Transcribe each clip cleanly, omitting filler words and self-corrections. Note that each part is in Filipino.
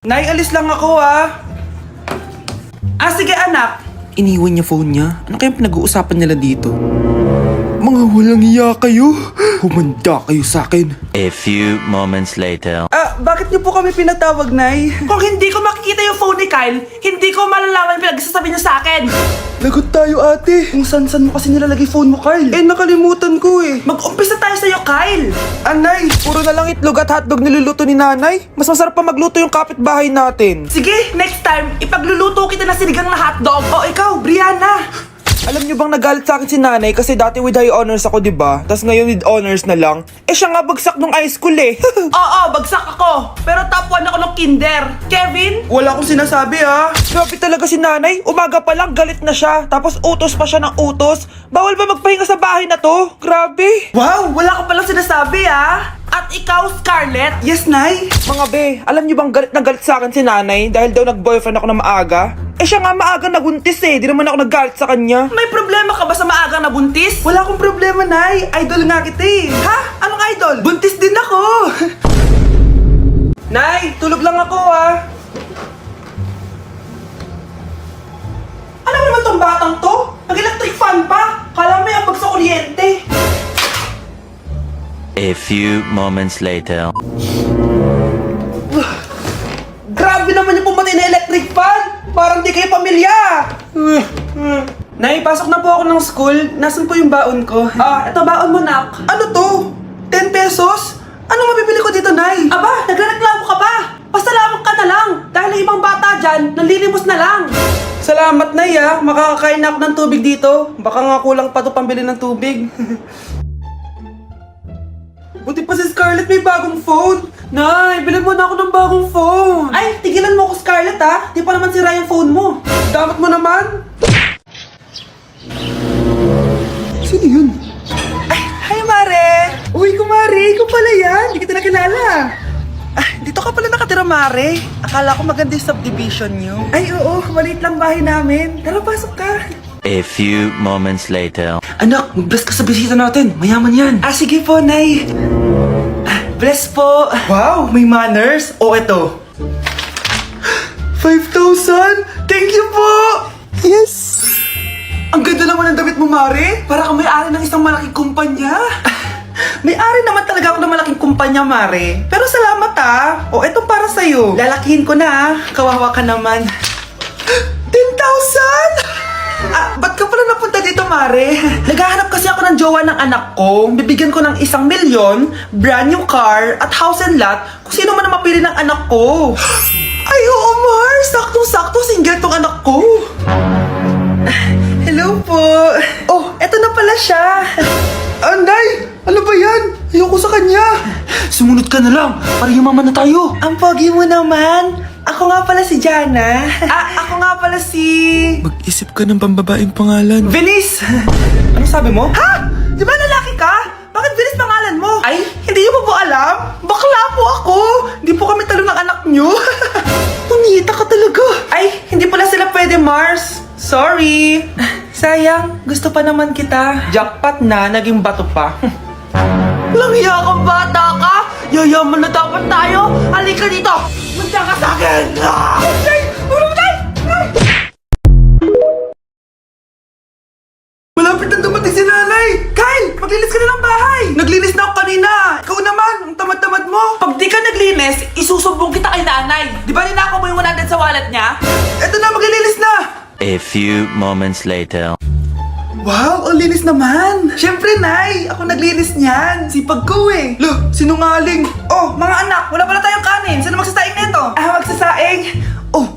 Nay, alis lang ako sige anak. Iniwan niya phone niya. Ano kayang pinag-uusapan nila dito? Mga walang iya kayo. Humanda kayo sa akin. A few moments later. Bakit niyo po kami pinatawag, Nay? Kung hindi ko makikita yung phone ni Kyle, hindi ko malalaman yung pinagsasabi niya sa akin. Lagot tayo, ate. Kung san mo kasi nilalagay phone mo, Kyle? Nakalimutan ko eh. Mag-umpisa tayo sa'yo, Kyle. Anay, puro na lang itlog at hotdog niluluto ni nanay. Mas masarap pa magluto yung kapitbahay natin. Sige, next time, ipagluluto kita ng sinigang na hotdog. O ikaw, Brianna. Alam niyo bang nagalit sa akin si nanay kasi dati with high honors ako, diba? Tapos ngayon with honors na lang. Siya nga bagsak nung high school eh. Oo, bagsak ako. Pero top 1 ako ng kinder. Kevin? Wala akong sinasabi Grabe talaga si nanay. Umaga pa lang galit na siya. Tapos utos pa siya ng utos. Bawal ba magpahinga sa bahay na to? Grabe. Wow, wala ka palang sinasabi At ikaw, Scarlett? Yes, Nay. Mga be, alam niyo bang galit na galit sa akin si nanay dahil daw nag-boyfriend ako na maaga? Siya nga maaga nabuntis eh. Di naman ako naggalit sa kanya. May problema ka ba sa maagang nabuntis? Wala akong problema, Nay. Idol nga kita eh. Ha? Anong idol? Buntis din ako. Nay, tulog lang ako Ano naman tong batang to? Nag-electric fan pa. Kala may ambag sa kuryente. A few moments later. Grabe naman yung pumatay na electric fan. Parang di kayo pamilya. Nay, pasok na po ako ng school. Nasaan po yung baon ko? Ito baon mo, nak. Ano to? 10 pesos? Anong mabibili ko dito, Nay? Aba, nagrereklamo ka pa. Pasalamat ka na lang. Dahil ang ibang bata dyan, nanlilimos na lang. Salamat, Nay Makakakain na ako ng tubig dito. Baka nga kulang pa to pambili ng tubig. Buti pa si Scarlett may bagong phone. Nay, bilhin mo na ako ng bagong phone. Ay, tigilan mo ako, Scarlett Di pa naman sira yung phone mo. Dapat mo naman. Sino yun? Ay, hi Mare. Uy, kumare, ikaw pala yan. Hindi kita nakilala. Dito ka pala nakatira, Mare. Akala ko maganda yung subdivision nyo. Ay, oo, maliit lang bahay namin. Tara, pasok ka. A few moments later. Anak, mag-bless ka sa bisita natin. Mayaman yan. Sige po, Nay. Bless po. Wow, may manners. Eto. 5,000? Thank you po! Yes! Ang ganda naman ng damit mo, Mare. Para kang may-ari ng isang malaking kumpanya. May-ari naman talaga ako ng malaking kumpanya, Mare. Pero salamat eto para sa'yo. Lalakihin ko na Kawawa ka naman. 10,000? Ba't ka pala napunta dito, Mare? Naghahanap kasi ako ng jowa ng anak ko. Bibigyan ko ng 1,000,000, brand new car, at house and lot kung sino man ang mapili ng anak ko. Ay, oo, Mar! Saktong-sakto, single tong anak ko. Hello po. Eto na pala siya. Nay! Ano ba yan? Ayoko sa kanya. Sumunod ka na lang. Para yumaman na tayo. Ang pogi mo naman. Ako nga pala si Jana. Ako nga pala si... Mag-isip ka ng pambabaeng pangalan. Venice! Ano sabi mo? Ha? Di ba lalaki ka? Bakit Venice pangalan mo? Ay, hindi niyo po alam? Bakla po ako! Hindi po kami talo ng anak niyo. Punita ka talaga. Ay, hindi pala sila pwede, Mars. Sorry. Sayang, gusto pa naman kita. Jackpot na, naging bato pa. Walang hiya kang bata ka! Yayaman na dapat tayo! Halika dito! Munta ka sa akin! Ay! Ay! Malapit na dumating si nanay! Kyle! Maglinis ka na ng bahay! Naglinis na ako kanina! Ikaw naman! Ang tamad-tamad mo! Pag di ka naglinis, isusumbong kita kay nanay! Di ba ninakaw mo yung 100 sa wallet niya? Eto na! Maglilinis na! A few moments later. Wow, ang linis naman! Siyempre, Nay! Ako naglinis niyan! Sipag ko eh! Lo, sinungaling. Mga anak, wala pala tayong kanin! Sino magsasaing nito? Magsasaing?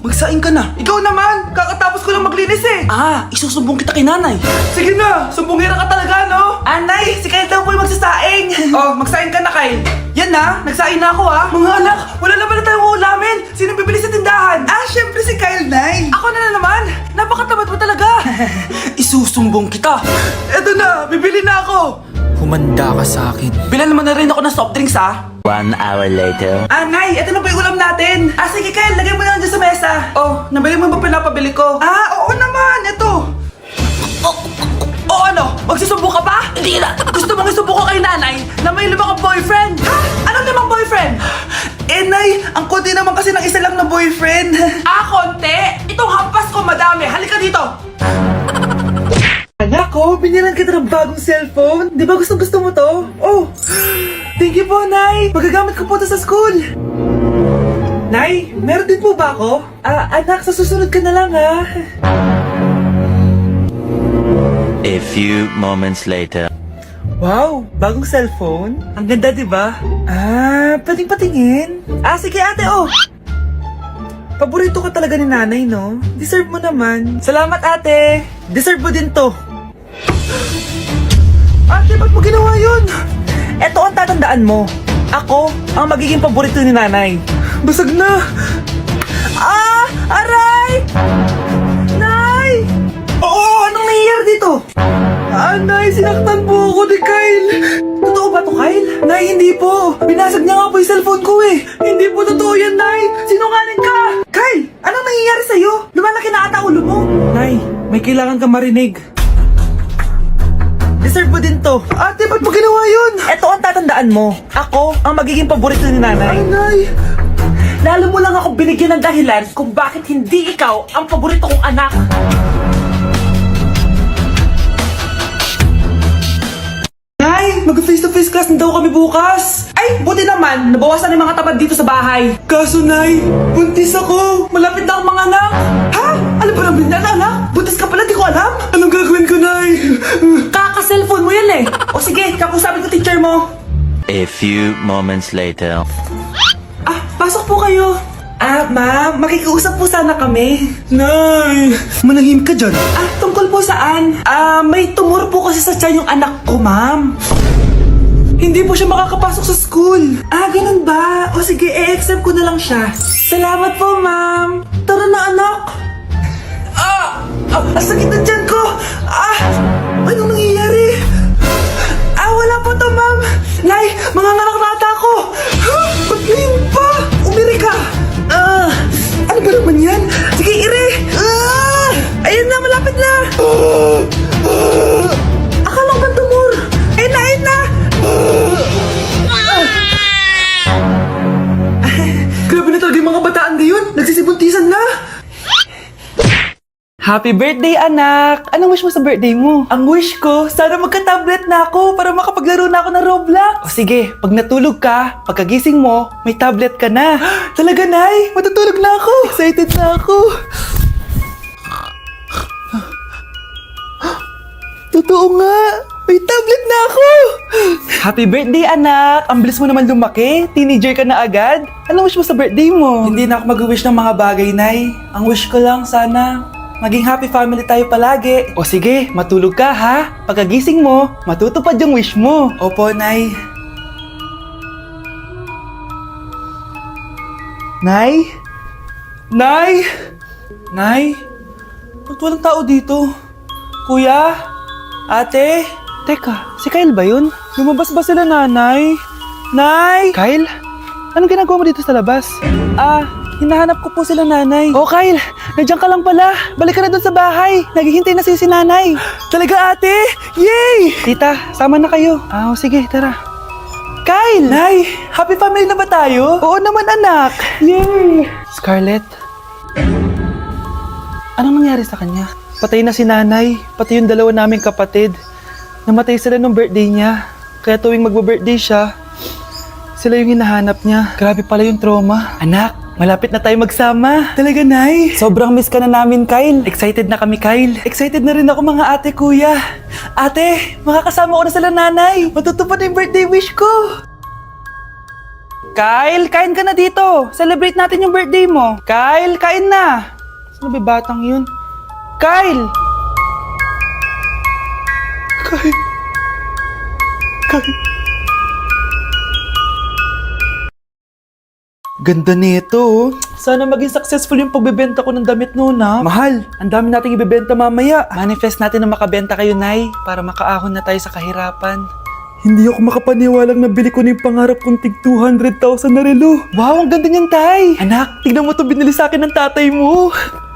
Magsaing ka na! Ikaw naman! Kakatapos ko lang maglinis eh! Isusumbong kita kay nanay. Sige na! Sumbongera ka talaga, no? Nay! Si Kyle daw po yung magsasaing! Magsaing ka na, Kyle! Yan na! Nagsaing na ako Mga anak, wala na pala tayong ulamin! Sino bibili sa tindahan? Siyempre si Kyle, Nay! Ako na naman! Napakatamad mo talaga! Isusumbong kita. Eto na! Bibili na ako! Humanda ka sa akin. Bilan mo na rin ako ng soft drinks, 1 hour later. Nay, ito na ba yung ulam natin? Sige, Kyle, lagay mo na lang dyan sa mesa. Nabili mo ba pinapabili ko? Oo naman, ito. Ano? Magsusumbong ka pa? Hindi na. Gusto mong isumbong ko kay nanay na may 5 kang boyfriend? Anong 5 boyfriend? Nay, Nay! Ang konti naman kasi ng isa lang na boyfriend. Konti? Itong hampas ko madami. Halika dito. Anak ko, binilan kita ng bagong cellphone. Di ba gusto mo to? Oh! Thank you po, Nay! Magagamit ko po to sa school. Nay, meron din po ba ako? Anak, sa susunod ka na lang, ha? A few moments later. Wow, bagong cellphone? Ang ganda, di ba? Pwedeng patingin? Sige ate, oh! Paborito ka talaga ni nanay, no? Deserve mo naman. Salamat, ate! Deserve mo din to. Ate, ba't mo ginawa yun? Eto ang tatandaan mo. Ako ang magiging paborito ni nanay. Basag na! Aray! Nay! Oo, anong nangyayari dito? Nay, sinaktan po ako ni Kyle. Totoo ba to, Kyle? Nay, hindi po. Binasag niya nga po yung cellphone ko eh. Hindi po totoo yan, Nay. Sinungaling ka. Kyle, anong nangyayari sa'yo? Lumalaki na ata ulo mo. Nay, may kailangan kang marinig. Deserve mo din to. Ate, ba't mo ginawa yun? Eto ang tatandaan mo. Ako ang magiging paborito ni nanay. Nay. Lalo mo lang ako binigyan ng dahilan kung bakit hindi ikaw ang paborito kong anak. Nay, mag-face-to-face class na daw kami bukas. Ay, buti naman, nabawasan yung mga tamad dito sa bahay. Kaso, Nay, buntis ako. Malapit na akong mga anak. Ha? Alam ba namin yan, anak? Buntis ka pala, di ko alam. Anong gagawin ko, Nay? Kaka-cellphone mo yan eh. O sige, kakusapin ko teacher mo. A few moments later. Pasok po kayo. Ma'am, makikiusap po sana kami. Nay, manahim ka dyan. Tungkol po saan? May tumor po kasi sa tiyan yung anak ko, ma'am. Hindi po siya makakapasok sa school. Ganun ba? O sige, i-accept ko na lang siya. Salamat po, ma'am. Tara na, anak. Ang sakit na tiyan ko. Anong nangyayari? Wala po to, ma'am. Nay, manganganak na ata ako. Ba't ngayon pa? Umiri ka. Ano ba naman yan? Sige, ire! Ayun na, malapit na! Akala ko ba tumor? Ayun na! Grabe na talaga yung mga bataan ngayon! Nagsisibuntisan na! Happy birthday, anak! Anong wish mo sa birthday mo? Ang wish ko, sana magka-tablet na ako para makapaglaro na ako ng Roblox. O sige, pag natulog ka, pagkagising mo, may tablet ka na. Talaga, Nay? Matutulog na ako. Excited na ako. Totoo nga. May tablet na ako. Happy birthday, anak. Ang bilis mo naman lumaki. Teenager ka na agad. Anong wish mo sa birthday mo? Hindi na ako mag-wish ng mga bagay, Nay. Ang wish ko lang, sana maging happy family tayo palagi. O sige, matulog ka ha. Pagkagising mo, matutupad yung wish mo. Opo, Nay. Nay? Nay? Nay? Ba't walang tao dito? Kuya? Ate? Teka, si Kyle ba yun? Lumabas ba sila, nanay? Nay? Kyle? Anong ginagawa mo dito sa labas? Hinahanap ko po sila, nanay. Oh, Kyle, nandiyan ka lang pala. Balik ka na doon sa bahay. Naghihintay na si nanay. Talaga, ate? Yay! Tita, sama na kayo. Sige, tara. Kyle! Nay, happy family na ba tayo? Oo naman, anak. Yay! Scarlett, anong nangyari sa kanya? Patay na si nanay, pati yung dalawa naming kapatid. Namatay sila nung birthday niya. Kaya tuwing magbo-birthday siya, sila yung hinahanap niya. Grabe pala yung trauma. Anak, malapit na tayo magsama. Talaga, Nay. Sobrang miss ka na namin, Kyle. Excited na kami, Kyle. Excited na rin ako, mga ate, kuya. Ate, makakasama ko na sila, nanay. Matutupad na yung birthday wish ko. Kyle, kain ka na dito. Celebrate natin yung birthday mo. Kyle, kain na. Sino ba batang yun? Kyle! Kyle. Ganda nito, oh. Sana maging successful yung pagbebenta ko ng damit noon, ha? Mahal, ang dami nating ibebenta mamaya. Manifest natin na makabenta kayo, Nay, para makaahon na tayo sa kahirapan. Hindi ako makapaniwalang nabili ko na yung pangarap kong tig 200,000 na relo. Wow, ang ganda niyan, Tay. Anak, tignan mo to, binili sa akin ng tatay mo.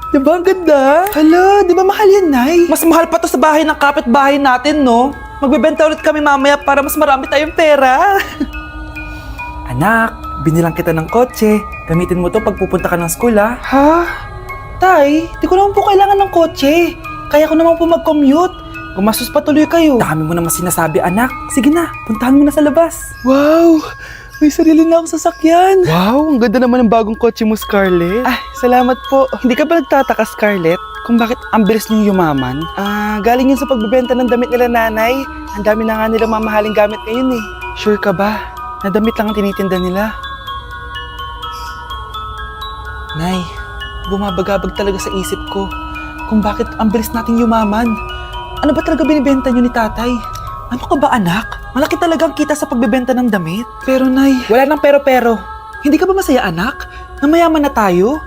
Diba ang ganda? Hala, di ba mahal yan, Nay? Mas mahal pa to sa bahay ng kapitbahay natin, no? Magbebenta ulit kami mamaya para mas marami tayong pera. Anak, binilang kita ng kotse. Gamitin mo to pag pupunta ka ng school, ha? Ha? Tay, di ko naman po kailangan ng kotse. Kaya ko naman po mag-commute. Gumastos pa tuloy kayo. Dami mo naman sinasabi, anak. Sige na, puntahan mo na sa labas. Wow! May sarili na akong sasakyan. Wow, ang ganda naman ng bagong kotse mo, Scarlett. Ay, salamat po. Hindi ka ba nagtataka, Scarlett, kung bakit ang bilis niyong yumaman? Galing yun sa pagbebenta ng damit nila nanay. Ang dami na nga nila mamahaling gamit ngayon eh. Sure ka ba? Na damit lang ang tinitinda nila? Nay, bumabagabag talaga sa isip ko kung bakit ang bilis nating yumaman. Ano ba talaga binibenta niyo ni tatay? Ano ka ba, anak? Malaki talagang kita sa pagbebenta ng damit. Pero nay, Wala nang pero-pero. Hindi ka ba masaya, anak? Na mayaman na tayo?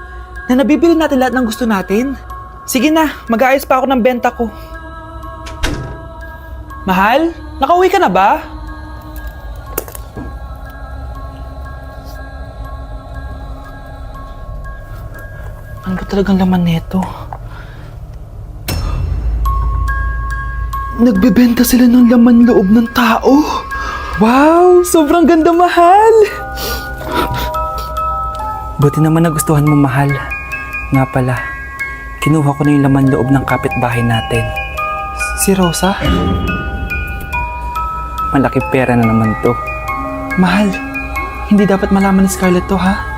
Na nabibili natin lahat ng gusto natin? Sige na, mag-aayos pa ako ng benta ko. Mahal, nakauwi ka na ba? ano ba talagang laman neto? Nagbebenta sila ng laman loob ng tao. Wow, sobrang ganda, mahal. Buti naman nagustuhan mo, mahal. Nga pala, kinuha ko na yung laman loob ng kapitbahay natin. Si Rosa? Malaki pera na naman to. Mahal, hindi dapat malaman ni Scarlett to, ha?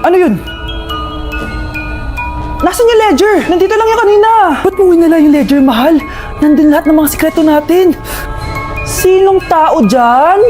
Ano yun? Nasaan yung ledger? Nandito lang yung kanina. Ba't mo winala yung ledger, mahal? Nandun lahat ng mga sikreto natin. Sinong tao dyan?